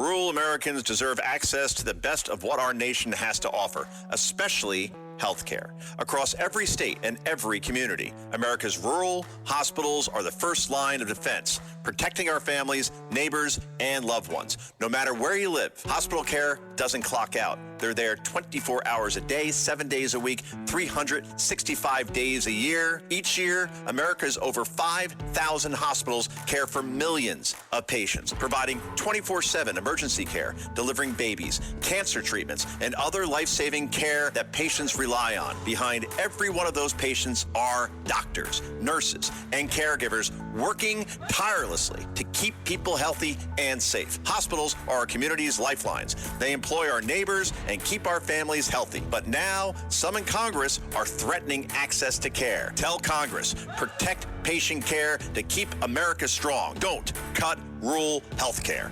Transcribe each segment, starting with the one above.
Rural Americans deserve access to the best of what our nation has to offer, especially healthcare. Across every state and every community, America's rural hospitals are the first line of defense, protecting our families, neighbors, and loved ones. No matter where you live, hospital care doesn't clock out. They're there 24 hours a day, 7 days a week, 365 days a year. Each year, America's over 5,000 hospitals care for millions of patients, providing 24/7 emergency care, delivering babies, cancer treatments, and other life-saving care that patients rely on. Behind every one of those patients are doctors, nurses, and caregivers working tirelessly to keep people healthy and safe. Hospitals are our community's lifelines. They employ our neighbors and keep our families healthy. But now, some in Congress are threatening access to care. Tell Congress, protect patient care to keep America strong. Don't cut rural health care.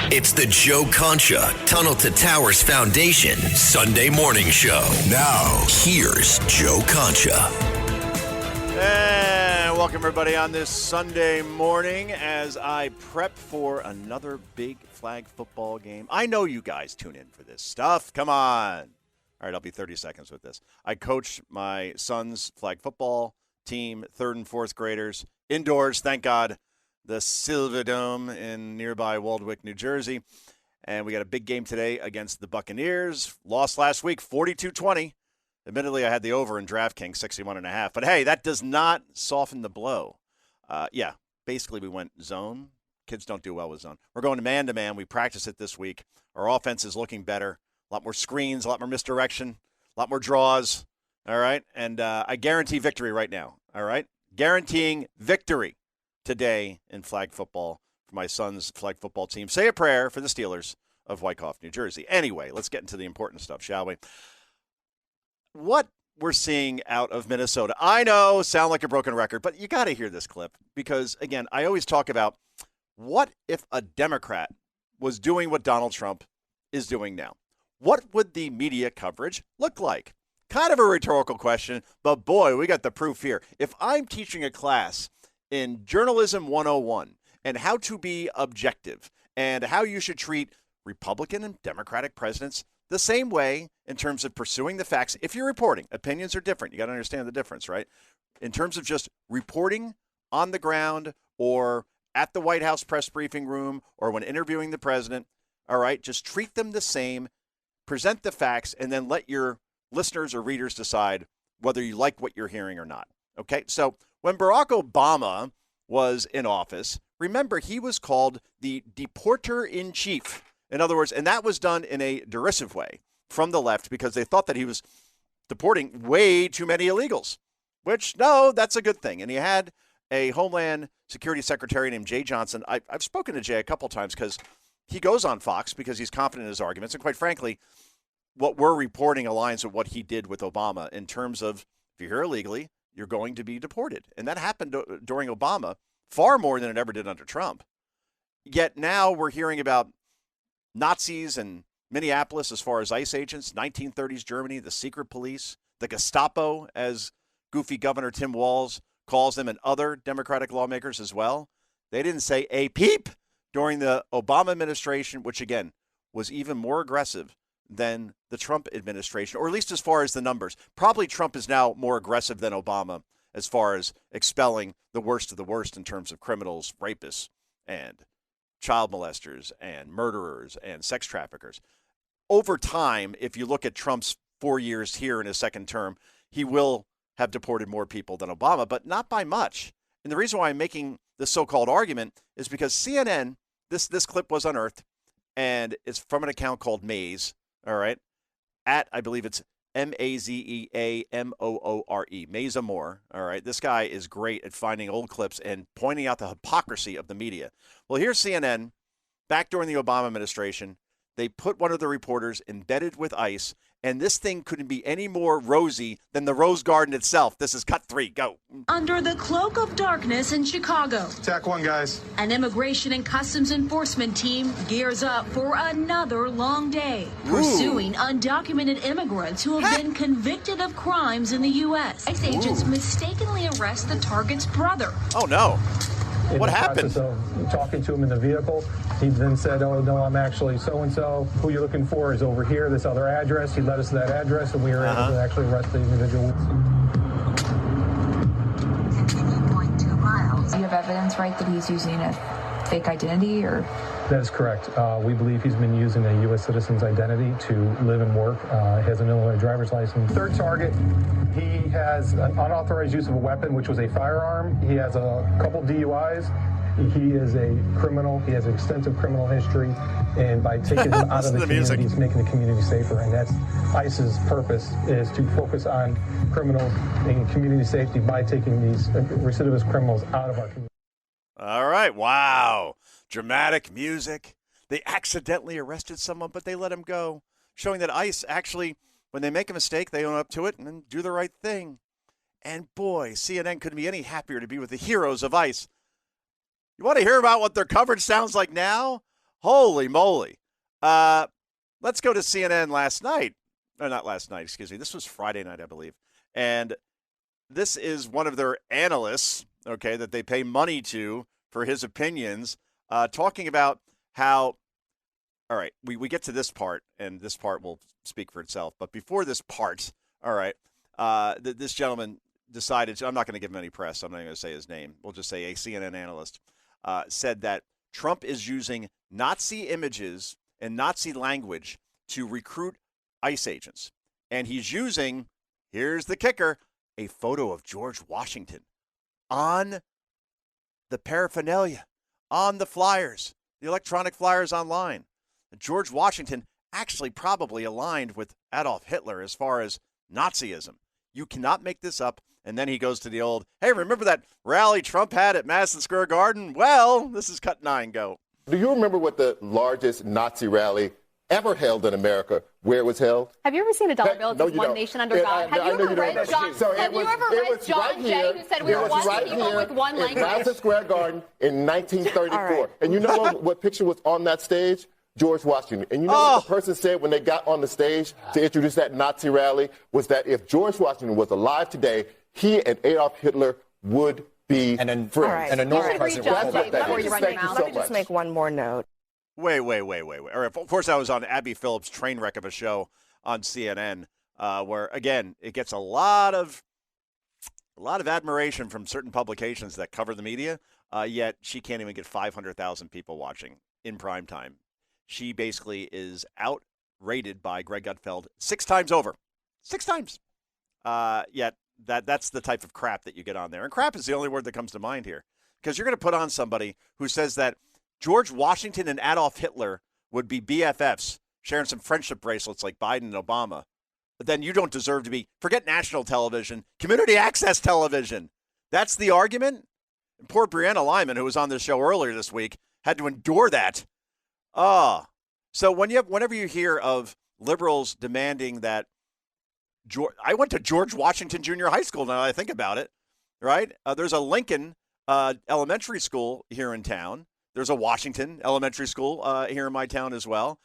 It's the Joe Concha Tunnel to Towers Foundation Sunday morning show. Now, here's Joe Concha. And welcome, everybody, on this Sunday morning as I prep for another big flag football game. I know you guys tune in for this stuff. Come on. All right, I'll be 30 seconds with this. I coach my son's flag football team, 3rd and 4th graders, indoors, thank God, the Silver Dome in nearby Waldwick, New Jersey. And we got a big game today against the Buccaneers. Lost last week, 42-20. Admittedly, I had the over in DraftKings, 61.5. But, hey, that does not soften the blow. Basically we went zone. Kids don't do well with zone. We're going to man-to-man. We practice it this week. Our offense is looking better. A lot more screens, a lot more misdirection, a lot more draws. All right? And I guarantee victory right now. All right? Guaranteeing victory today in flag football for my son's flag football team. Say a prayer for the Steelers of Wyckoff, New Jersey. Anyway, let's get into the important stuff, shall we? What we're seeing out of Minnesota, I know, sound like a broken record, but you got to hear this clip because, again, I always talk about what if a Democrat was doing what Donald Trump is doing now? What would the media coverage look like? Kind of a rhetorical question, but boy, we got the proof here. If I'm teaching a class in Journalism 101 and how to be objective and how you should treat Republican and Democratic presidents the same way in terms of pursuing the facts. If you're reporting, opinions are different. You got to understand the difference, right? In terms of just reporting on the ground or at the White House press briefing room or when interviewing the president, all right, just treat them the same, present the facts, and then let your listeners or readers decide whether you like what you're hearing or not. Okay, so when Barack Obama was in office, remember he was called the deporter-in-chief. In other words, and that was done in a derisive way from the left because they thought that he was deporting way too many illegals, which, no, that's a good thing. And he had a Homeland Security Secretary named Jay Johnson. I've spoken to Jay a couple times because he goes on Fox because he's confident in his arguments. And quite frankly, what we're reporting aligns with what he did with Obama in terms of if you're here illegally, you're going to be deported. And that happened during Obama far more than it ever did under Trump. Yet now we're hearing about Nazis in Minneapolis as far as ICE agents, 1930s Germany, the secret police, the Gestapo, as goofy Governor Tim Walz calls them, and other Democratic lawmakers as well. They didn't say a peep during the Obama administration, which, again, was even more aggressive than the Trump administration, or at least as far as the numbers. Probably Trump is now more aggressive than Obama as far as expelling the worst of the worst in terms of criminals, rapists, and child molesters and murderers and sex traffickers. Over time, if you look at Trump's 4 years here in his second term, he will have deported more people than Obama, but not by much. And the reason why I'm making this so-called argument is because CNN, this clip was unearthed, and it's from an account called Maze, all right, at, I believe it's Mazeamoore, Maze Moore, all right. This guy is great at finding old clips and pointing out the hypocrisy of the media. Well, here's CNN. Back during the Obama administration, they put one of the reporters embedded with ICE, and this thing couldn't be any more rosy than the Rose Garden itself. This is cut 3. Go. Under the cloak of darkness in Chicago. Tack 1, guys. An immigration and customs enforcement team gears up for another long day, pursuing undocumented immigrants who have been convicted of crimes in the U.S. ICE agents mistakenly arrest the target's brother. Oh, no. in What the happened? process of talking to him in the vehicle, he then said, "Oh no, I'm actually so-and-so. Who you're looking for is over here, this other address." He led us to that address, and we were able to actually arrest the individual. Continue 0.2 miles. Do you have evidence, right, that he's using a fake identity, or? That is correct. We believe he's been using a U.S. citizen's identity to live and work. He has an Illinois driver's license. Third target, he has an unauthorized use of a weapon, which was a firearm. He has a couple DUIs. He is a criminal. He has an extensive criminal history. And by taking him out of the community, he's making the community safer. And that's ICE's purpose, is to focus on criminals and community safety by taking these recidivist criminals out of our community. All right. Wow. Dramatic music. They accidentally arrested someone, but they let him go, showing that ICE actually, when they make a mistake, they own up to it and then do the right thing. And boy, CNN couldn't be any happier to be with the heroes of ICE. You want to hear about what their coverage sounds like now? Holy moly. Let's go to CNN last night. No, not last night, excuse me. This was Friday night, I believe. And this is one of their analysts, okay, that they pay money to for his opinions, talking about how, all right, we get to this part, and this part will speak for itself. But before this part, all right, this gentleman decided, I'm not going to give him any press. I'm not going to say his name. We'll just say a CNN analyst said that Trump is using Nazi images and Nazi language to recruit ICE agents. And he's using, here's the kicker, a photo of George Washington on the paraphernalia, on the flyers, the electronic flyers online. George Washington actually probably aligned with Adolf Hitler as far as Nazism. You cannot make this up. And then he goes to the old, hey, remember that rally Trump had at Madison Square Garden? Well, this is cut 9, go. Do you remember what the largest Nazi rally ever held in America, where it was held? Have you ever seen a dollar bill that says one nation under God? Have you ever read John? Have you ever read John Jay, who said we were one people with one language? Madison Square Garden in 1934. And you know what picture was on that stage? George Washington. And you know what the person said when they got on the stage to introduce that Nazi rally? Was that if George Washington was alive today, he and Adolf Hitler would be friends. And a normal president would hold that before you run your mouth. Let me just make one more note. Wait. All right. Of course, I was on Abby Phillips' train wreck of a show on CNN, where, again, it gets a lot of admiration from certain publications that cover the media, yet she can't even get 500,000 people watching in prime time. She basically is outrated by Greg Gutfeld 6 times over. 6 times. Yet that's the type of crap that you get on there. And crap is the only word that comes to mind here. Because you're going to put on somebody who says that George Washington and Adolf Hitler would be BFFs, sharing some friendship bracelets like Biden and Obama. But then you don't deserve to be, forget national television, community access television. That's the argument? And poor Brianna Lyman, who was on this show earlier this week, had to endure that. So whenever you hear of liberals demanding that, I went to George Washington Junior High School now that I think about it, right? There's a Lincoln elementary school here in town. There's a Washington elementary school here in my town as well.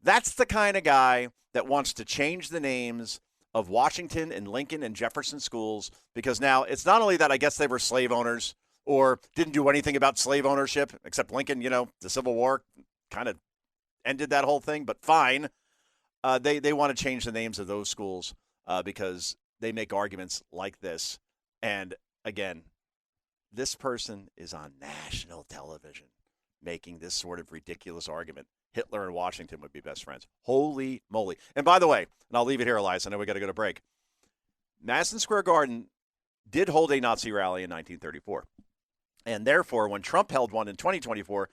That's the kind of guy that wants to change the names of Washington and Lincoln and Jefferson schools, because now it's not only that I guess they were slave owners or didn't do anything about slave ownership, except Lincoln, the Civil War kind of ended that whole thing, but fine. They want to change the names of those schools because they make arguments like this. And again, this person is on national television making this sort of ridiculous argument. Hitler and Washington would be best friends. Holy moly. And by the way, and I'll leave it here, Elias, I know we got to go to break. Madison Square Garden did hold a Nazi rally in 1934. And therefore, when Trump held one in 2024,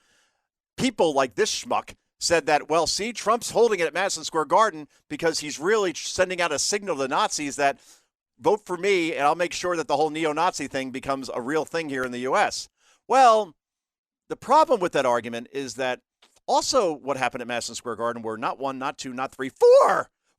people like this schmuck said that, well, see, Trump's holding it at Madison Square Garden because he's really sending out a signal to the Nazis that vote for me and I'll make sure that the whole neo-Nazi thing becomes a real thing here in the U.S. Well, the problem with that argument is that also what happened at Madison Square Garden were not 1, not 2, not 3,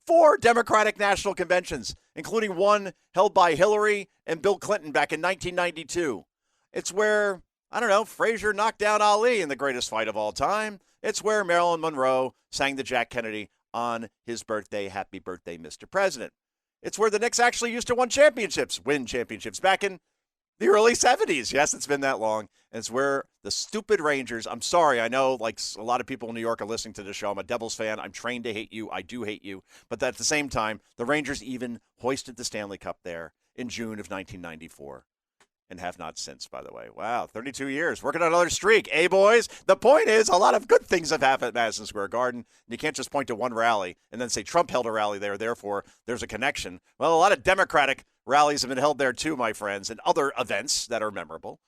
4 Democratic national conventions, including one held by Hillary and Bill Clinton back in 1992. It's where, I don't know, Frazier knocked down Ali in the greatest fight of all time. It's where Marilyn Monroe sang to Jack Kennedy on his birthday, happy birthday, Mr. President. It's where the Knicks actually used to win championships back in The early 70s. Yes, it's been that long. And it's where the stupid Rangers, I'm sorry, I know like a lot of people in New York are listening to the show. I'm a Devils fan. I'm trained to hate you. I do hate you. But at the same time, the Rangers even hoisted the Stanley Cup there in June of 1994. And have not since, by the way. Wow, 32 years. Working on another streak, eh, boys? The point is, a lot of good things have happened at Madison Square Garden. And you can't just point to one rally and then say Trump held a rally there, therefore there's a connection. Well, a lot of Democratic rallies have been held there too, my friends, and other events that are memorable.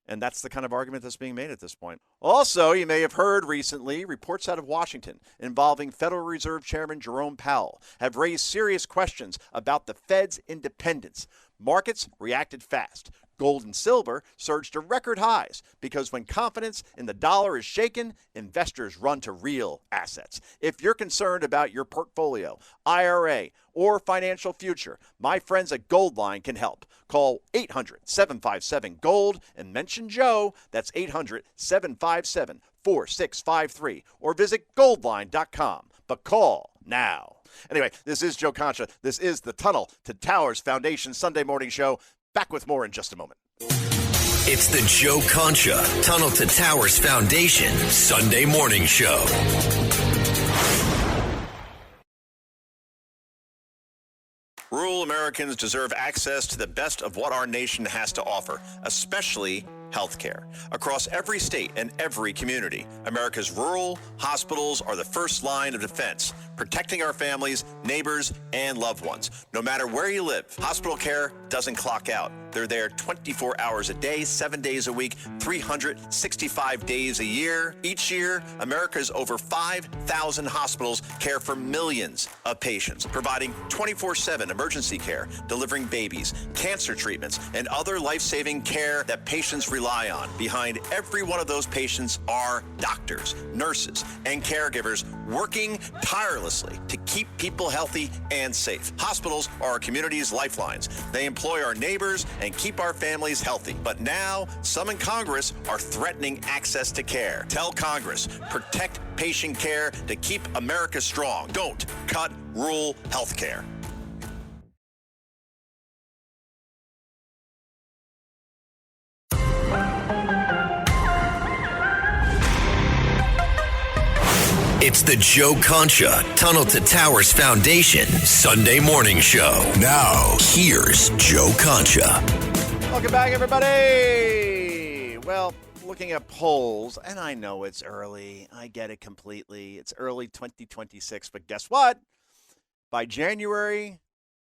And that's the kind of argument that's being made at this point. Also, you may have heard recently reports out of Washington involving Federal Reserve Chairman Jerome Powell have raised serious questions about the Fed's independence. Markets reacted fast. Gold and silver surged to record highs because when confidence in the dollar is shaken, investors run to real assets. If you're concerned about your portfolio, IRA, or financial future, my friends at Goldline can help. Call 800-757-GOLD and mention Joe. That's 800-757-4653. Or visit goldline.com. But call now. Anyway, this is Joe Concha. This is the Tunnel to Towers Foundation Sunday morning show. Back with more in just a moment. It's the Joe Concha Tunnel to Towers Foundation Sunday morning show. Rural Americans deserve access to the best of what our nation has to offer, especially health care. Across every state and every community, America's rural hospitals are the first line of defense, protecting our families, neighbors, and loved ones. No matter where you live, hospital care doesn't clock out. They're there 24 hours a day, 7 days a week, 365 days a year. Each year, America's over 5,000 hospitals care for millions of patients, providing 24/7 emergency care, delivering babies, cancer treatments, and other life-saving care that patients rely on. Behind every one of those patients are doctors, nurses, and caregivers working tirelessly to keep people healthy and safe. Hospitals are our community's lifelines. They employ our neighbors and keep our families healthy. But now, some in Congress are threatening access to care. Tell Congress, protect patient care to keep America strong. Don't cut rural health care. It's the Joe Concha Tunnel to Towers Foundation Sunday morning show. Now, here's Joe Concha. Welcome back, everybody. Well, looking at polls, and I know it's early. I get it completely. It's early 2026, but guess what? By January,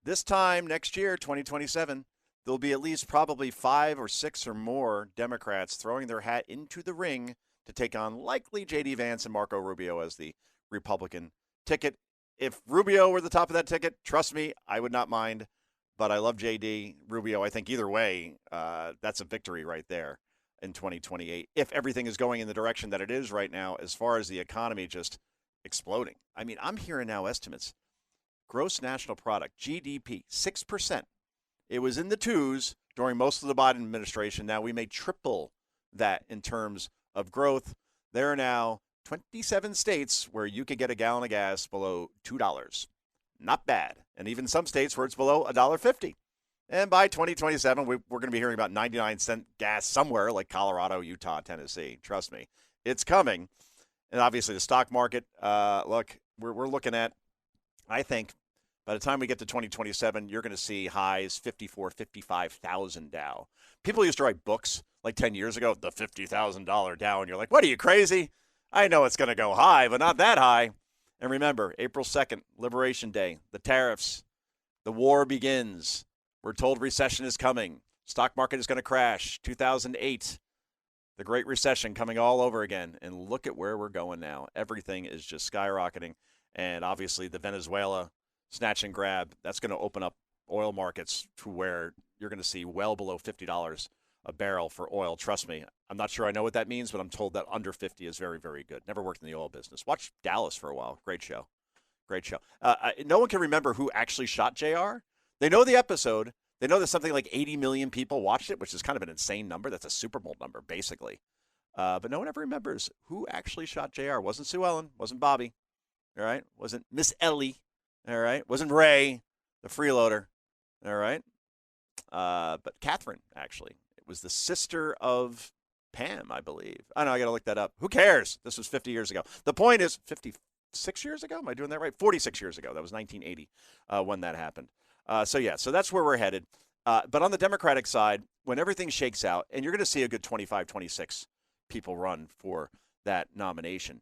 this time next year, 2027, there'll be at least probably 5 or 6 or more Democrats throwing their hat into the ring to take on likely J.D. Vance and Marco Rubio as the Republican ticket. If Rubio were the top of that ticket, trust me, I would not mind. But I love J.D. Rubio. I think either way, that's a victory right there in 2028. If everything is going in the direction that it is right now, as far as the economy just exploding. I mean, I'm hearing now estimates. Gross national product, GDP, 6%. It was in the 2s during most of the Biden administration. Now we may triple that in terms of growth. There are now 27 states where you could get a gallon of gas below $2. Not bad. And even some states where it's below $1.50. And by 2027, we're going to be hearing about 99-cent gas somewhere like Colorado, Utah, Tennessee. Trust me, it's coming. And obviously the stock market, look, we're looking at, I think, by the time we get to 2027, you're going to see highs 54, 55,000 Dow. People used to write books like 10 years ago, the $50,000 Dow, and you're like, what are you, crazy? I know it's going to go high, but not that high. And remember, April 2nd, Liberation Day, the tariffs, the war begins. We're told recession is coming. Stock market is going to crash. 2008, the Great Recession coming all over again. And look at where we're going now. Everything is just skyrocketing. And obviously the Venezuela snatch and grab, that's going to open up oil markets to where you're going to see well below $50 a barrel for oil. Trust me, I'm not sure I know what that means, but I'm told that under 50 is very, very good. Never worked in the oil business. Watch Dallas for a while. Great show. Great show. No one can remember who actually shot JR. They know the episode. They know that something like 80 million people watched it, which is kind of an insane number. That's a Super Bowl number, basically. But no one ever remembers who actually shot JR. Wasn't Sue Ellen. Wasn't Bobby. All right. Wasn't Miss Ellie. All right. Wasn't Ray, the freeloader. All right. But Catherine, actually. was the sister of Pam, I believe. I know, I got to look that up. Who cares? This was 50 years ago. The point is, 56 years ago? Am I doing that right? 46 years ago. That was 1980 when that happened. So that's where we're headed. But on the Democratic side, when everything shakes out, and you're going to see a good 25, 26 people run for that nomination,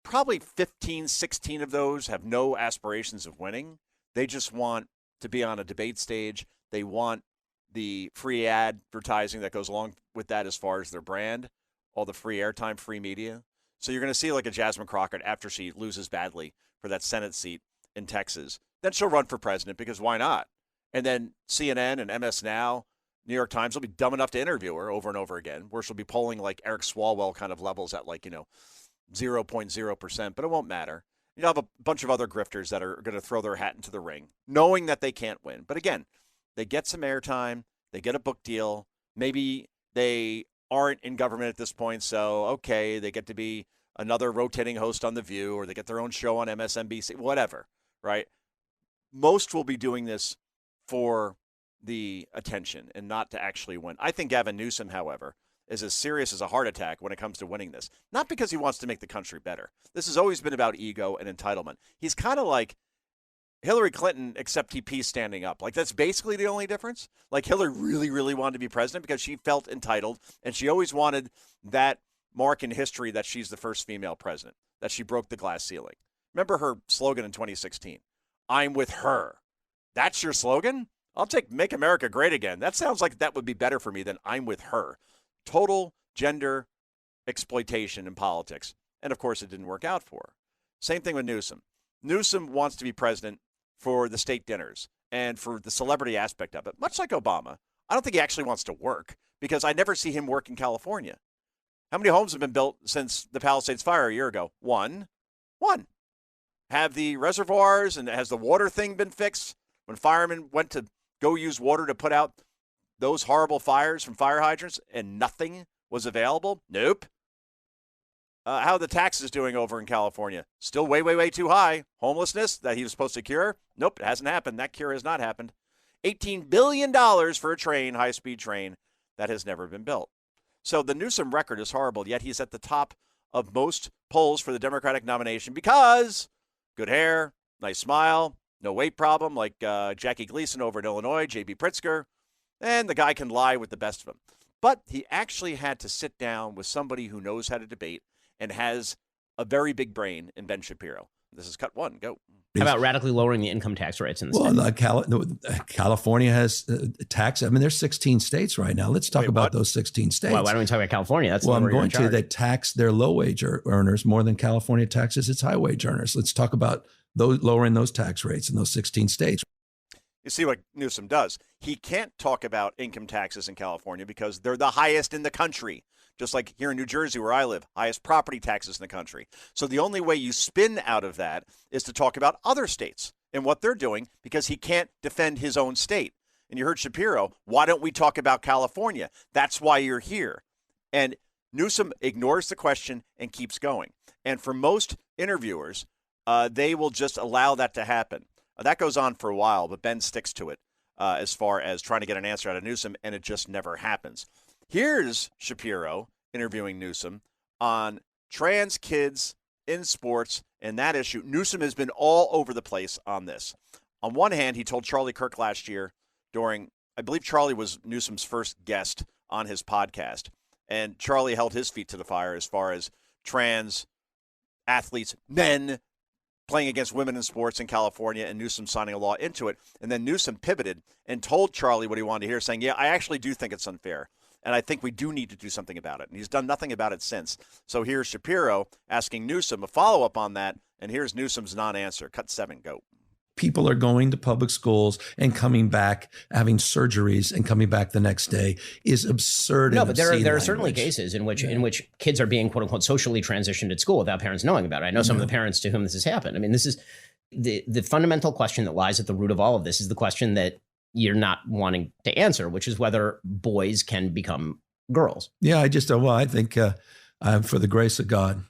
probably 15, 16 of those have no aspirations of winning. They just want to be on a debate stage. They want the free advertising that goes along with that as far as their brand, all the free airtime, free media. So you're going to see like a Jasmine Crockett after she loses badly for that Senate seat in Texas. Then she'll run for president because why not? And then CNN and MS Now, New York Times will be dumb enough to interview her over and over again, where she'll be polling like Eric Swalwell kind of levels at 0.0%, but it won't matter. You have a bunch of other grifters that are going to throw their hat into the ring, knowing that they can't win. But again, they get some airtime, they get a book deal. Maybe they aren't in government at this point, so okay, they get to be another rotating host on The View, or they get their own show on MSNBC, whatever, right? Most will be doing this for the attention and not to actually win. I think Gavin Newsom, however, is as serious as a heart attack when it comes to winning this. Not because he wants to make the country better. This has always been about ego and entitlement. He's kind of like Hillary Clinton, except TP standing up. Like, that's basically the only difference. Like, Hillary really, really wanted to be president because she felt entitled, and she always wanted that mark in history that she's the first female president, that she broke the glass ceiling. Remember her slogan in 2016, "I'm with her." That's your slogan? I'll take "Make America Great Again." That sounds like that would be better for me than "I'm with her." Total gender exploitation in politics. And, of course, it didn't work out for her. Same thing with Newsom. Newsom wants to be president for the state dinners and for the celebrity aspect of it. Much like Obama, I don't think he actually wants to work because I never see him work in California. How many homes have been built since the Palisades fire a year ago? One. Have the reservoirs and has the water thing been fixed? When firemen went to go use water to put out those horrible fires from fire hydrants and nothing was available? Nope. How are the taxes doing over in California? Still way, way, way too high. Homelessness that he was supposed to cure? Nope, it hasn't happened. That cure has not happened. $18 billion for a train, high-speed train, that has never been built. So the Newsom record is horrible, yet he's at the top of most polls for the Democratic nomination because good hair, nice smile, no weight problem like Jackie Gleason over in Illinois, J.B. Pritzker, and the guy can lie with the best of them. But he actually had to sit down with somebody who knows how to debate and has a very big brain in Ben Shapiro. This is cut one. Go. How about radically lowering the income tax rates in the state? California has tax. I mean, there's 16 states right now. Let's talk about those 16 states. Why don't we talk about California? That's I'm going to. They tax their low-wage earners more than California taxes its high-wage earners. Let's talk about those lowering those tax rates in those 16 states. You see what Newsom does. He can't talk about income taxes in California because they're the highest in the country. Just like here in New Jersey where I live, highest property taxes in the country. So the only way you spin out of that is to talk about other states and what they're doing because he can't defend his own state. And you heard Shapiro, why don't we talk about California? That's why you're here. And Newsom ignores the question and keeps going. And for most interviewers, they will just allow that to happen. That goes on for a while, but Ben sticks to it as far as trying to get an answer out of Newsom, and it just never happens. Here's Shapiro interviewing Newsom on trans kids in sports and that issue. Newsom has been all over the place on this. On one hand, he told Charlie Kirk last year during, I believe Charlie was Newsom's first guest on his podcast, and Charlie held his feet to the fire as far as trans athletes, men, playing against women in sports in California and Newsom signing a law into it. And then Newsom pivoted and told Charlie what he wanted to hear, saying, yeah, I actually do think it's unfair. And I think we do need to do something about it. And he's done nothing about it since. So here's Shapiro asking Newsom a follow-up on that. And here's Newsom's non-answer. Cut 7, go. People are going to public schools and coming back, having surgeries and coming back the next day is absurd. No, but there are certainly cases in which kids are being, quote unquote, socially transitioned at school without parents knowing about it. I know some of the parents to whom this has happened. I mean, this is the fundamental question that lies at the root of all of this is the question that you're not wanting to answer, which is whether boys can become girls. Yeah, I think for the grace of God.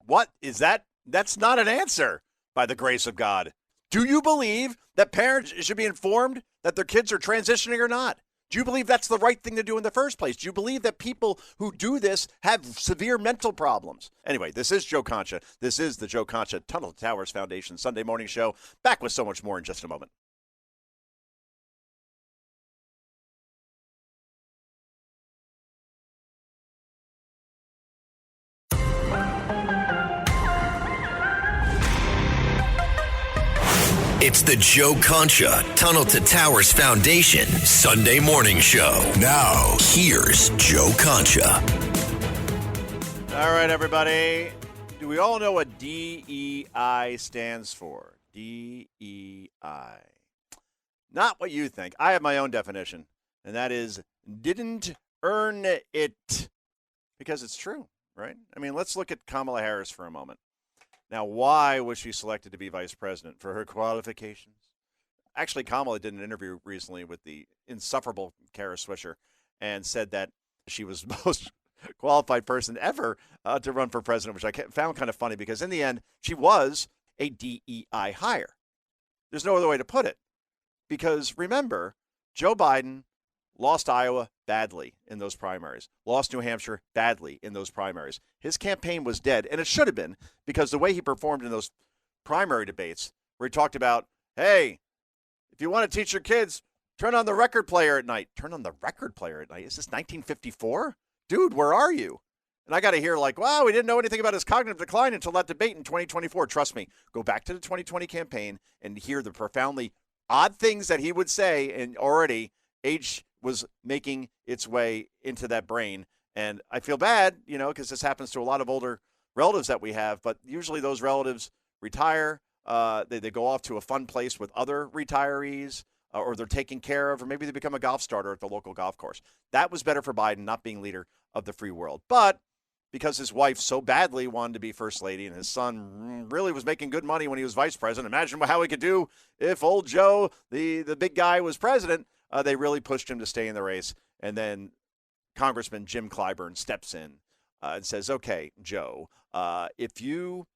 What is that? That's not an answer. By the grace of God. Do you believe that parents should be informed that their kids are transitioning or not? Do you believe that's the right thing to do in the first place? Do you believe that people who do this have severe mental problems? Anyway, this is Joe Concha. This is the Joe Concha Tunnel to Towers Foundation Sunday morning show. Back with so much more in just a moment. It's the Joe Concha Tunnel to Towers Foundation Sunday morning show. Now, here's Joe Concha. All right, everybody. Do we all know what DEI stands for? DEI. Not what you think. I have my own definition, and that is didn't earn it. Because it's true, right? I mean, let's look at Kamala Harris for a moment. Now, why was she selected to be vice president? For her qualifications? Actually, Kamala did an interview recently with the insufferable Kara Swisher and said that she was the most qualified person ever to run for president, which I found kind of funny because in the end, she was a DEI hire. There's no other way to put it. Because remember, Joe Biden lost Iowa badly in those primaries, lost New Hampshire badly in those primaries. His campaign was dead, and it should have been, because the way he performed in those primary debates, where he talked about, hey, if you want to teach your kids, turn on the record player at night. Turn on the record player at night? Is this 1954? Dude, where are you? And I got to hear like, wow, we didn't know anything about his cognitive decline until that debate in 2024. Trust me, go back to the 2020 campaign and hear the profoundly odd things that he would say, and already age was making its way into that brain. And I feel bad, because this happens to a lot of older relatives that we have, but usually those relatives retire. They go off to a fun place with other retirees, or they're taken care of, or maybe they become a golf starter at the local golf course. That was better for Biden, not being leader of the free world. But because his wife so badly wanted to be first lady and his son really was making good money when he was vice president, imagine how he could do if old Joe, the big guy, was president. They really pushed him to stay in the race. And then Congressman Jim Clyburn steps in and says, okay, Joe, if you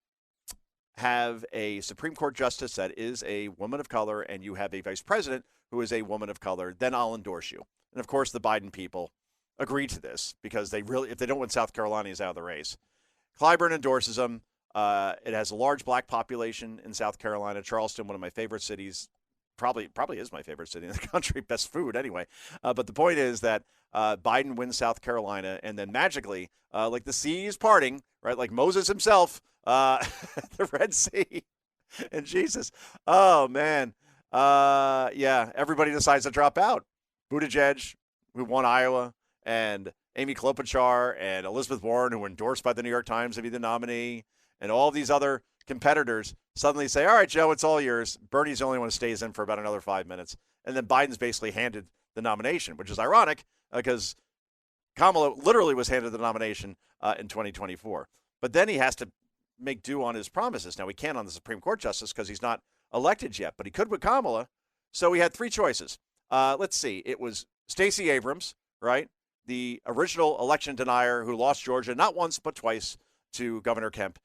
have a Supreme Court justice that is a woman of color and you have a vice president who is a woman of color, then I'll endorse you. And, of course, the Biden people agree to this because if they don't win South Carolina, he's out of the race. Clyburn endorses him. It has a large black population in South Carolina. Charleston, one of my favorite cities, probably is my favorite city in the country. Best food anyway. But the point is that Biden wins South Carolina, and then magically, like the sea is parting, right? Like Moses himself, the Red Sea, and Jesus. Oh man, yeah. Everybody decides to drop out. Buttigieg, who won Iowa, and Amy Klobuchar, and Elizabeth Warren, who were endorsed by the New York Times to be the nominee, and all these other competitors suddenly say, all right, Joe, it's all yours. Bernie's the only one who stays in for about another 5 minutes. And then Biden's basically handed the nomination, which is ironic because Kamala literally was handed the nomination in 2024. But then he has to make due on his promises. Now, he can't on the Supreme Court justice because he's not elected yet, but he could with Kamala. So he had three choices. Let's see. It was Stacey Abrams, right? The original election denier who lost Georgia not once but twice to Governor Kemp.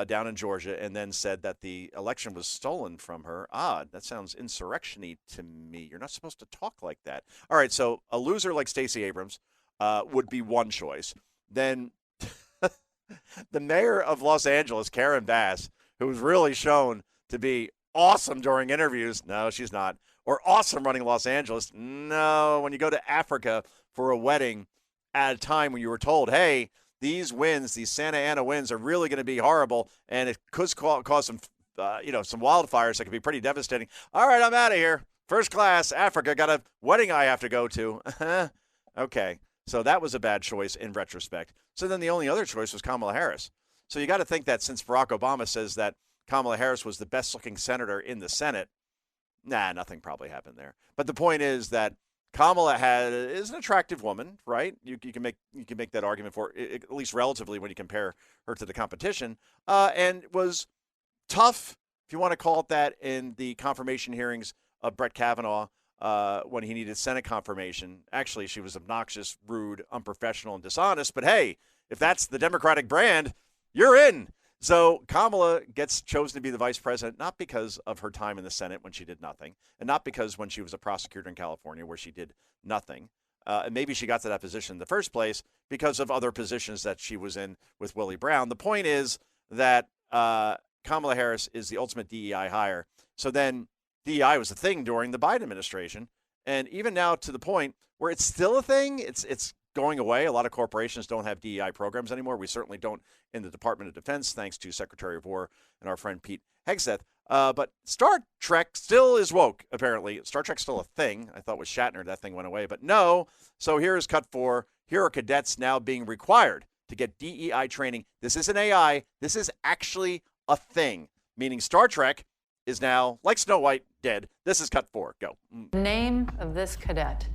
Down in Georgia, and then said that the election was stolen from her. Odd. That sounds insurrection-y to me. You're not supposed to talk like that. All right, so a loser like Stacey Abrams would be one choice. Then the mayor of Los Angeles, Karen Bass, who was really shown to be awesome during interviews. No, she's not. Or awesome running Los Angeles. No, when you go to Africa for a wedding at a time when you were told, hey, these wins, these Santa Ana wins, are really going to be horrible, and it could cause some, some wildfires that could be pretty devastating. All right, I'm out of here. First class, Africa, got a wedding I have to go to. Okay, so that was a bad choice in retrospect. So then the only other choice was Kamala Harris. So you got to think that since Barack Obama says that Kamala Harris was the best-looking senator in the Senate, nothing probably happened there. But the point is that Kamala is an attractive woman, right? You can make that argument for it, at least relatively when you compare her to the competition, and was tough, if you want to call it that, in the confirmation hearings of Brett Kavanaugh when he needed Senate confirmation. Actually, she was obnoxious, rude, unprofessional, and dishonest. But hey, if that's the Democratic brand, you're in. So Kamala gets chosen to be the vice president, not because of her time in the Senate when she did nothing, and not because when she was a prosecutor in California where she did nothing, And maybe she got to that position in the first place because of other positions that she was in with Willie Brown. The point is that Kamala Harris is the ultimate DEI hire. So then DEI was a thing during the Biden administration. And even now to the point where it's still a thing, it's going away. A lot of corporations don't have DEI programs anymore. We certainly don't in the Department of Defense, thanks to Secretary of War and our friend Pete Hegseth. But Star Trek still is woke, apparently. Star Trek's still a thing. I thought with Shatner that thing went away. But no. So here is cut 4. Here are cadets now being required to get DEI training. This isn't AI. This is actually a thing, meaning Star Trek is now, like Snow White, dead. This is cut 4. Go. Name of this cadet.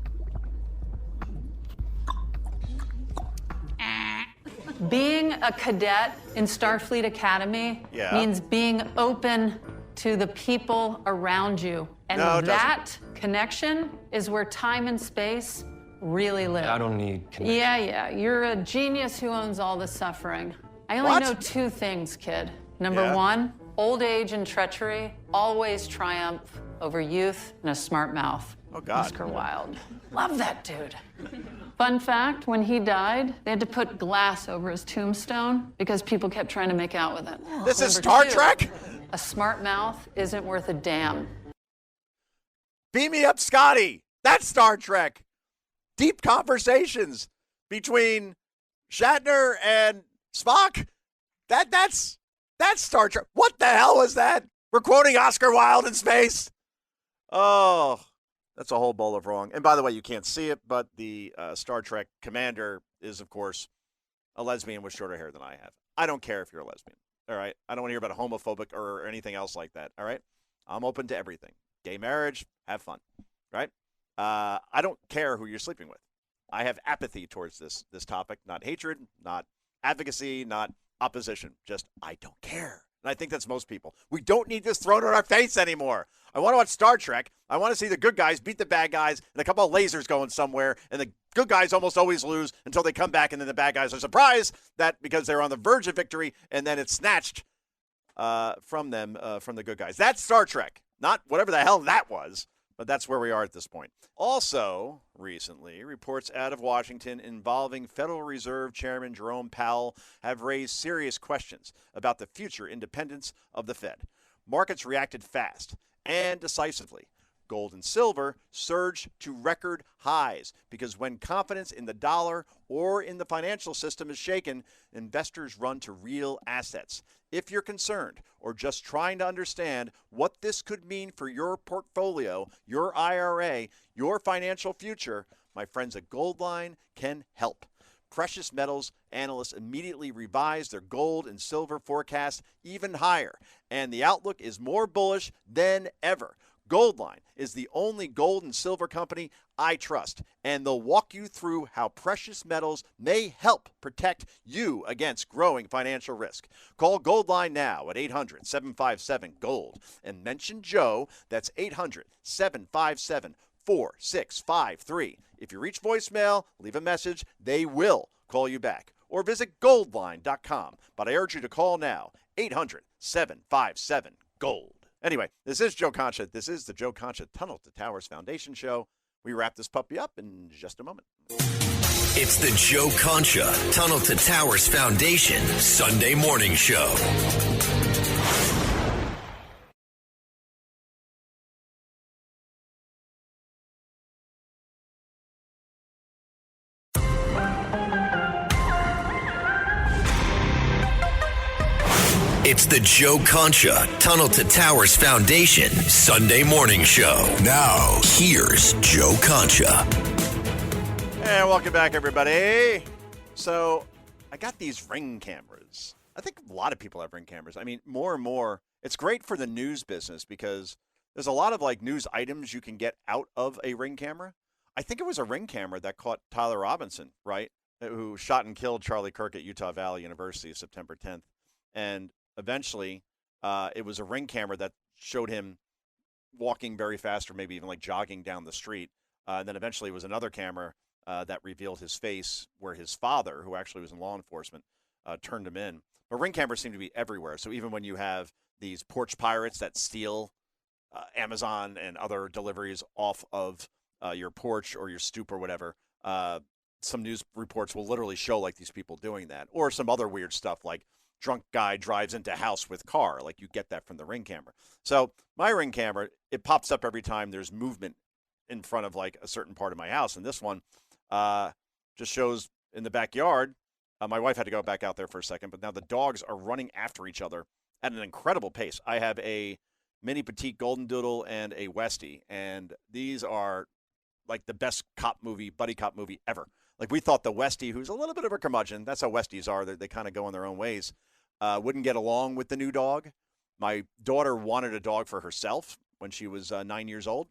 Being a cadet in Starfleet Academy means being open to the people around you. And that connection is where time and space really live. I don't need connection. Yeah. You're a genius who owns all the suffering. I only know 2 things, kid. Number 1, old age and treachery always triumph over youth and a smart mouth. Oh, God. Oscar Wilde. Love that dude. Fun fact, when he died, they had to put glass over his tombstone because people kept trying to make out with it. This is Star Trek? A smart mouth isn't worth a damn. Beam me up, Scotty. That's Star Trek. Deep conversations between Shatner and Spock. That's Star Trek. What the hell was that? We're quoting Oscar Wilde in space. Oh, that's a whole bowl of wrong. And by the way, you can't see it, but the Star Trek commander is, of course, a lesbian with shorter hair than I have. I don't care if you're a lesbian. All right. I don't want to hear about homophobic or anything else like that. All right. I'm open to everything. Gay marriage, have fun. Right. I don't care who you're sleeping with. I have apathy towards this topic, not hatred, not advocacy, not opposition. Just I don't care. And I think that's most people. We don't need this thrown in our face anymore. I want to watch Star Trek. I want to see the good guys beat the bad guys and a couple of lasers going somewhere. And the good guys almost always lose until they come back. And then the bad guys are surprised that because they're on the verge of victory and then it's snatched from them, from the good guys. That's Star Trek. Not whatever the hell that was. But that's where we are at this point. Also, recently, reports out of Washington involving Federal Reserve Chairman Jerome Powell have raised serious questions about the future independence of the Fed. Markets reacted fast and decisively. Gold and silver surged to record highs because when confidence in the dollar or in the financial system is shaken, investors run to real assets. If you're concerned or just trying to understand what this could mean for your portfolio, your IRA, your financial future, my friends at Goldline can help. Precious metals analysts immediately revised their gold and silver forecast even higher, and the outlook is more bullish than ever. Goldline is the only gold and silver company I trust, and they'll walk you through how precious metals may help protect you against growing financial risk. Call Goldline now at 800-757-GOLD and mention Joe. That's 800-757-4653. If you reach voicemail, leave a message. They will call you back. Or visit goldline.com. But I urge you to call now, 800-757-GOLD. Anyway, this is Joe Concha. This is the Joe Concha Tunnel to Towers Foundation Show. We wrap this puppy up in just a moment. It's the Joe Concha Tunnel to Towers Foundation Sunday Morning Show. It's the Joe Concha Tunnel to Towers Foundation Sunday Morning Show. Now, here's Joe Concha. And welcome back, everybody. So, I got these Ring cameras. I think a lot of people have Ring cameras. I mean, more and more. It's great for the news business because there's a lot of like news items you can get out of a Ring camera. I think it was a Ring camera that caught Tyler Robinson, right? Who shot and killed Charlie Kirk at Utah Valley University September 10th. And eventually, it was a Ring camera that showed him walking very fast or maybe even like jogging down the street. And then eventually it was another camera that revealed his face where his father, who actually was in law enforcement, turned him in. But Ring cameras seem to be everywhere. So even when you have these porch pirates that steal Amazon and other deliveries off of your porch or your stoop or whatever, some news reports will literally show like these people doing that, or some other weird stuff like drunk guy drives into house with car. Like you get that from the Ring camera. So my Ring camera, it pops up every time there's movement in front of like a certain part of my house. And this one just shows in the backyard. My wife had to go back out there for a second, but now the dogs are running after each other at an incredible pace. I have a mini petite golden doodle and a Westie, and these are like the best buddy cop movie ever. Like we thought the Westie, who's a little bit of a curmudgeon, that's how Westies are. They kind of go in their own ways, wouldn't get along with the new dog. My daughter wanted a dog for herself when she was 9 years old.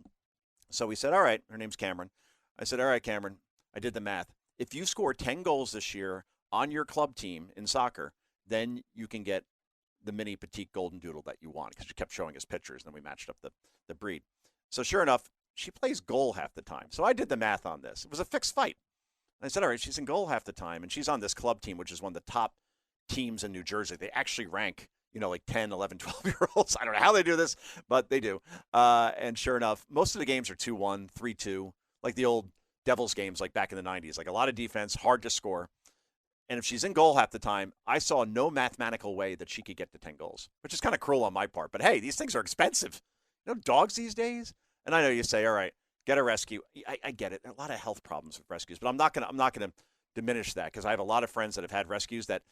So we said, all right, her name's Cameron. I said, all right, Cameron, I did the math. If you score 10 goals this year on your club team in soccer, then you can get the mini petite golden doodle that you want, because she kept showing us pictures, and then we matched up the breed. So sure enough, she plays goal half the time. So I did the math on this. It was a fixed fight. And I said, all right, she's in goal half the time, and she's on this club team, which is one of the top teams in New Jersey. They actually rank, like 10, 11, 12-year-olds. I don't know how they do this, but they do. And sure enough, most of the games are 2-1, 3-2, like the old Devils games like back in the 90s. Like a lot of defense, hard to score. And if she's in goal half the time, I saw no mathematical way that she could get to 10 goals, which is kind of cruel on my part. But, hey, these things are expensive. Dogs these days. And I know you say, all right, get a rescue. I get it. There are a lot of health problems with rescues, but I'm not gonna diminish that, because I have a lot of friends that have had rescues that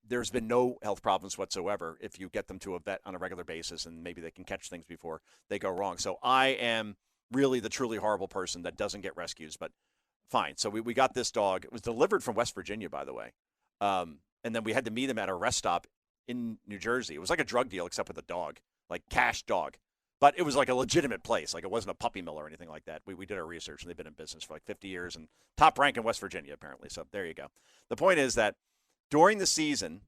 there's been no health problems whatsoever if you get them to a vet on a regular basis, and maybe they can catch things before they go wrong. So I am really the truly horrible person that doesn't get rescues, but fine. So we got this dog. It was delivered from West Virginia, by the way. And then we had to meet him at a rest stop in New Jersey. It was like a drug deal except with a dog, like cash dog. But it was like a legitimate place. Like it wasn't a puppy mill or anything like that. We did our research, and they've been in business for like 50 years and top rank in West Virginia, apparently. So there you go. The point is that during the season,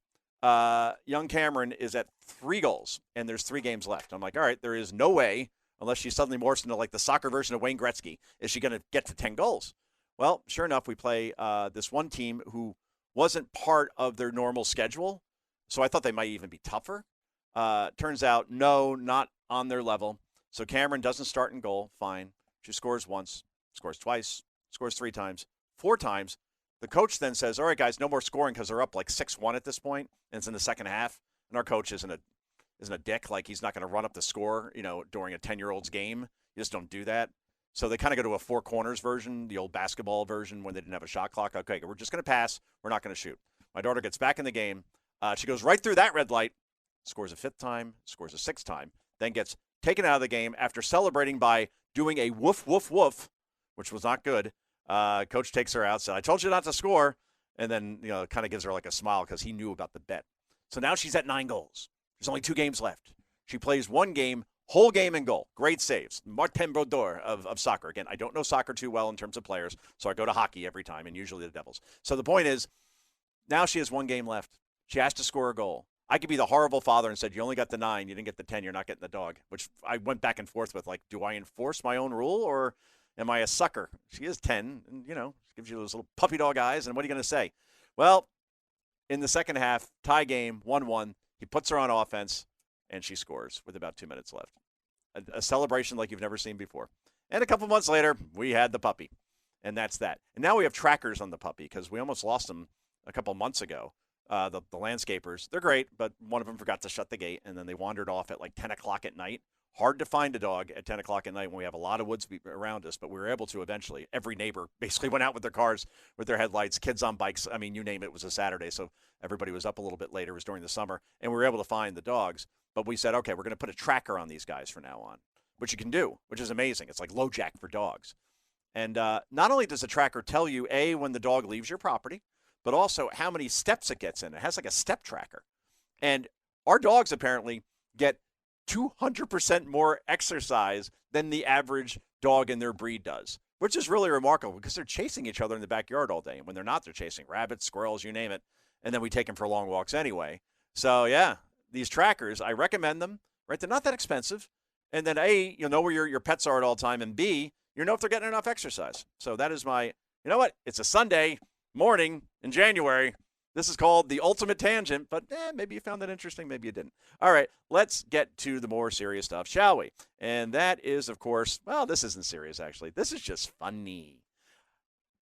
young Cameron is at 3 goals, and there's 3 games left. I'm like, all right, there is no way, unless she suddenly morphs into like the soccer version of Wayne Gretzky, is she going to get to 10 goals. Well, sure enough, we play this one team who wasn't part of their normal schedule, so I thought they might even be tougher. Turns out, no, not on their level. So Cameron doesn't start in goal. Fine. She scores once, scores twice, scores 3 times, 4 times. The coach then says, all right, guys, no more scoring, because they're up like 6-1 at this point, and it's in the second half. And our coach isn't a dick. Like, he's not going to run up the score, during a 10-year-old's game. You just don't do that. So they kind of go to a 4 corners version, the old basketball version when they didn't have a shot clock. Okay, we're just going to pass. We're not going to shoot. My daughter gets back in the game. She goes right through that red light, scores a 5th time, scores a 6th time, then gets taken out of the game after celebrating by doing a woof, woof, woof, which was not good. Coach takes her out, said, I told you not to score, and then kind of gives her like a smile because he knew about the bet. So now she's at 9 goals. There's only 2 games left. She plays 1 game, whole game in goal. Great saves. Martin Brodeur of soccer. Again, I don't know soccer too well in terms of players, so I go to hockey every time, and usually the Devils. So the point is, now she has 1 game left. She has to score a goal. I could be the horrible father and said, you only got the 9, you didn't get the 10, you're not getting the dog, which I went back and forth with, like, do I enforce my own rule, or am I a sucker? She is 10, and, gives you those little puppy dog eyes, and what are you going to say? Well, in the second half, tie game, 1-1, he puts her on offense, and she scores with about 2 minutes left. A celebration like you've never seen before. And a couple months later, we had the puppy, and that's that. And now we have trackers on the puppy, because we almost lost them a couple months ago. The landscapers, they're great, but one of them forgot to shut the gate, and then they wandered off at like 10 o'clock at night. Hard to find a dog at 10 o'clock at night when we have a lot of woods around us, but we were able to eventually. Every neighbor basically went out with their cars, with their headlights, kids on bikes. I mean, you name it. It was a Saturday, so everybody was up a little bit later. It was during the summer, and we were able to find the dogs. But we said, okay, we're going to put a tracker on these guys from now on, which you can do, which is amazing. It's like LoJack for dogs. And not only does the tracker tell you, A, when the dog leaves your property, but also how many steps it gets in. It has like a step tracker. And our dogs apparently get 200% more exercise than the average dog in their breed does, which is really remarkable because they're chasing each other in the backyard all day. And when they're not, they're chasing rabbits, squirrels, you name it. And then we take them for long walks anyway. So, yeah, these trackers, I recommend them, right? They're not that expensive. And then, A, you'll know where your pets are at all time. And B, you know if they're getting enough exercise. So that is my, you know what? It's a Sunday morning in January. This is called the ultimate tangent, but maybe you found that interesting, maybe you didn't. All right, let's get to the more serious stuff, shall we? And that is, of course, well, this isn't serious, actually. This is just funny.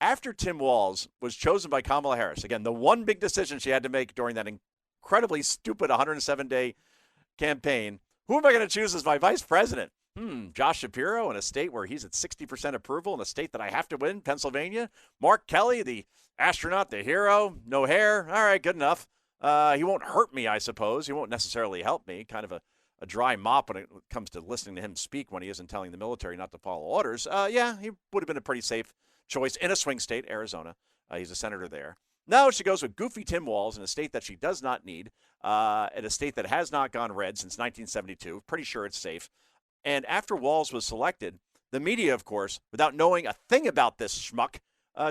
after Tim Walz was chosen by Kamala Harris, again, the one big decision she had to make during that incredibly stupid 107-day campaign, who am I going to choose as my vice president? Josh Shapiro in a state where he's at 60% approval, in a state that I have to win, Pennsylvania. Mark Kelly, the astronaut, the hero, no hair. All right, good enough. He won't hurt me, I suppose. He won't necessarily help me. Kind of a dry mop when it comes to listening to him speak when he isn't telling the military not to follow orders. Yeah, he would have been a pretty safe choice in a swing state, Arizona. He's a senator there. No, she goes with goofy Tim Walz in a state that she does not need, in a state that has not gone red since 1972. Pretty sure it's safe. And after Walz was selected, the media, of course, without knowing a thing about this schmuck,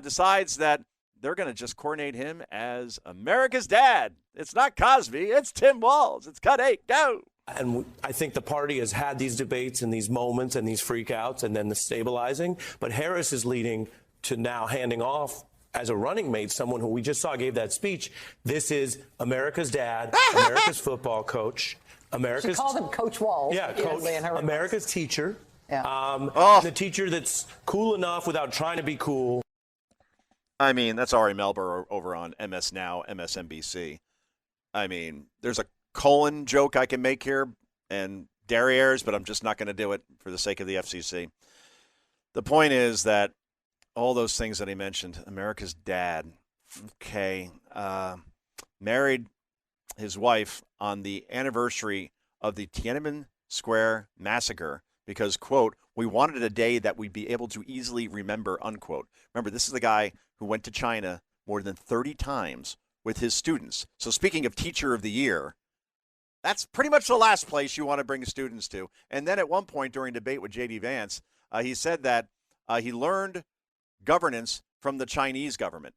decides that they're going to just coronate him as America's dad. It's not Cosby. It's Tim Walz. It's cut 8. Go. And I think the party has had these debates and these moments and these freakouts and then the stabilizing. But Harris is leading to now handing off as a running mate, someone who we just saw gave that speech. This is America's dad, America's football coach. She called him Coach Walz. Yeah, Coach. America's teacher. Yeah. The teacher that's cool enough without trying to be cool. I mean, that's Ari Melber over on MS Now, MSNBC. I mean, there's a colon joke I can make here and derrieres, but I'm just not going to do it for the sake of the FCC. The point is that all those things that he mentioned, America's dad, okay, married his wife on the anniversary of the Tiananmen Square massacre because, quote, we wanted a day that we'd be able to easily remember, unquote. Remember, this is the guy who went to China more than 30 times with his students. So speaking of teacher of the year, that's pretty much the last place you want to bring students to. And then at one point during debate with J.D. Vance, he said that he learned governance from the Chinese government.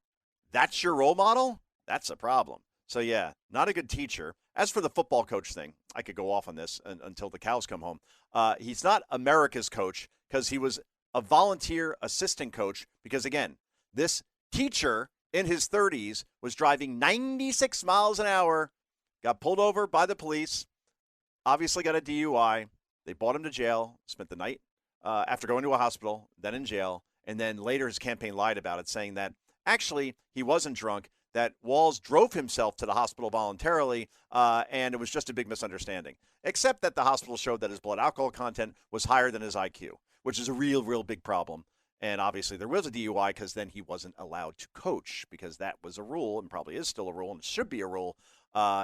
That's your role model? That's a problem. So, yeah, not a good teacher. As for the football coach thing, I could go off on this until the cows come home. He's not America's coach because he was a volunteer assistant coach because, again, this teacher in his 30s was driving 96 miles an hour, got pulled over by the police, obviously got a DUI. They brought him to jail, spent the night after going to a hospital, then in jail, and then later his campaign lied about it, saying that actually he wasn't drunk, that Walz drove himself to the hospital voluntarily, and it was just a big misunderstanding, except that the hospital showed that his blood alcohol content was higher than his IQ, which is a real big problem. And obviously there was a DUI because then he wasn't allowed to coach because that was a rule and probably is still a rule and should be a rule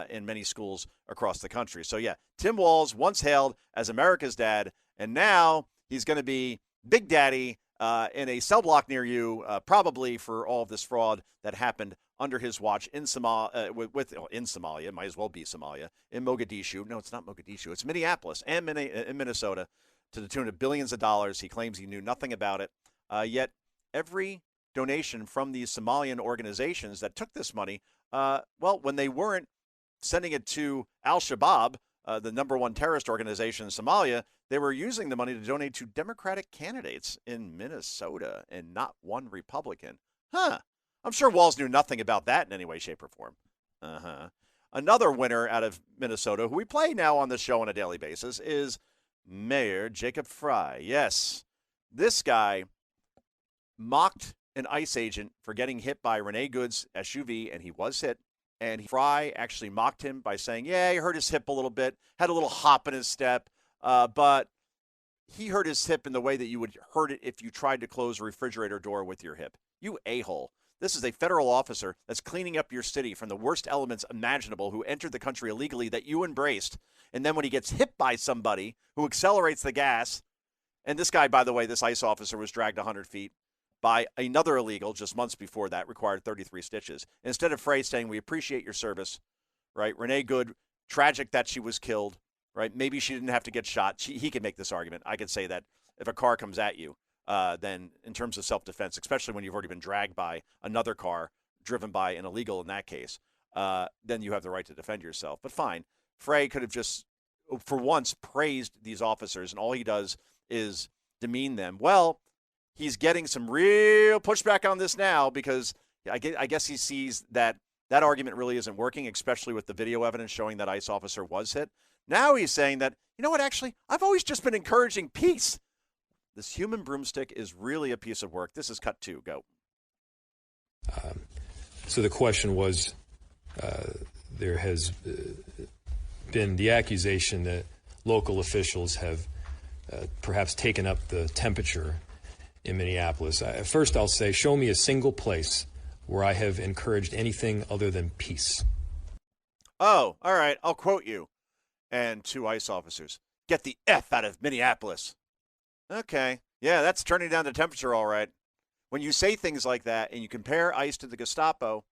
in many schools across the country. So, yeah, Tim Walz once hailed as America's dad, and now he's going to be Big Daddy in a cell block near you, probably for all of this fraud that happened under his watch in Somalia, in Somalia, might as well be Somalia, in Mogadishu. No, it's not Mogadishu. It's Minneapolis and in Minnesota to the tune of billions of dollars. He claims he knew nothing about it. Yet every donation from these Somalian organizations that took this money, well, when they weren't sending it to Al-Shabaab, the number one terrorist organization in Somalia, they were using the money to donate to Democratic candidates in Minnesota and not one Republican. I'm sure Walz knew nothing about that in any way, shape, or form. Another winner out of Minnesota, who we play now on the show on a daily basis, is Mayor Jacob Frey. Yes, this guy mocked an ICE agent for getting hit by Renee Good's SUV, and he was hit. And Frey actually mocked him by saying, yeah, he hurt his hip a little bit, had a little hop in his step, but he hurt his hip in the way that you would hurt it if you tried to close a refrigerator door with your hip. You a-hole. This is a federal officer that's cleaning up your city from the worst elements imaginable who entered the country illegally that you embraced. And then when he gets hit by somebody who accelerates the gas, and this guy, by the way, this ICE officer was dragged 100 feet by another illegal just months before that, required 33 stitches. Instead of Frey saying, we appreciate your service, right? Renee Good, tragic that she was killed, right? Maybe she didn't have to get shot. He could make this argument. I could say that if a car comes at you, then in terms of self-defense, especially when you've already been dragged by another car driven by an illegal in that case, then you have the right to defend yourself. But fine, Frey could have just, for once, praised these officers, and all he does is demean them. Well, he's getting some real pushback on this now because I guess he sees that argument really isn't working, especially with the video evidence showing that ICE officer was hit. Now he's saying that, you know what, actually, I've always just been encouraging peace. This human broomstick is really a piece of work. This is cut 2. Go. So the question was, there has been the accusation that local officials have perhaps taken up the temperature in Minneapolis. First, I'll say, show me a single place where I have encouraged anything other than peace. Oh, all right. I'll quote you. And 2 ICE officers. Get the F out of Minneapolis. Okay. Yeah, that's turning down the temperature, all right. When you say things like that and you compare ICE to the Gestapo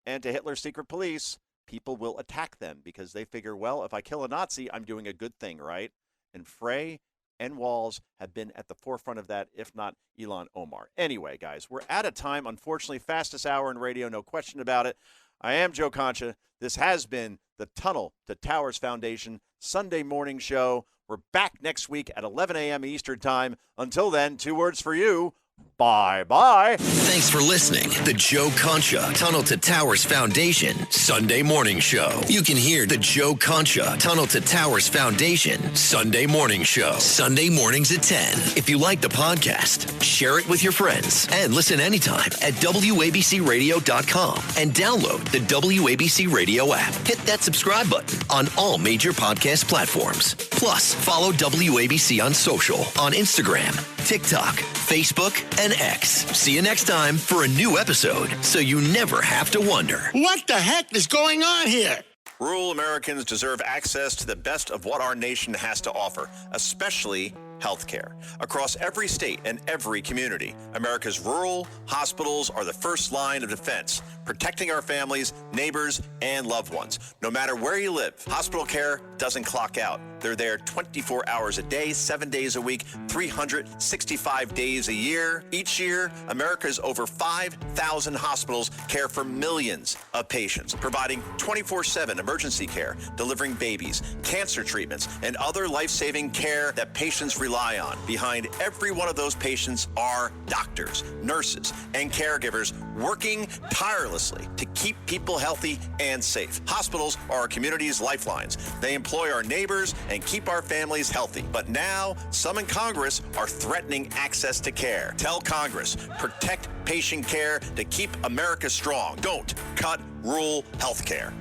and to Hitler's secret police, people will attack them because they figure, well, if I kill a Nazi, I'm doing a good thing, right? And Frey and Walls have been at the forefront of that, if not Ilhan Omar. Anyway, guys, we're out of time. Unfortunately, fastest hour in radio, no question about it. I am Joe Concha. This has been the Tunnel to Towers Foundation Sunday morning show. We're back next week at 11 a.m. Eastern Time. Until then, 2 words for you. Bye-bye. Thanks for listening. The Joe Concha Tunnel to Towers Foundation Sunday Morning Show. You can hear the Joe Concha Tunnel to Towers Foundation Sunday Morning Show. Sunday mornings at 10. If you like the podcast, share it with your friends and listen anytime at WABCRadio.com and download the WABC Radio app. Hit that subscribe button on all major podcast platforms. Plus, follow WABC on social, on Instagram, TikTok, Facebook, and X. See you next time for a new episode, so you never have to wonder, what the heck is going on here? Rural Americans deserve access to the best of what our nation has to offer, especially health care. Across every state and every community, America's rural hospitals are the first line of defense, protecting our families, neighbors, and loved ones. No matter where you live, hospital care doesn't clock out. They're there 24 hours a day, 7 days a week, 365 days a year. Each year, America's over 5,000 hospitals care for millions of patients, providing 24/7 emergency care, delivering babies, cancer treatments, and other life-saving care that patients rely on. Behind every one of those patients are doctors, nurses, and caregivers working tirelessly to keep people healthy and safe. Hospitals are our community's lifelines. They employ our neighbors and keep our families healthy. But now, some in Congress are threatening access to care. Tell Congress, protect patient care to keep America strong. Don't cut rural health care.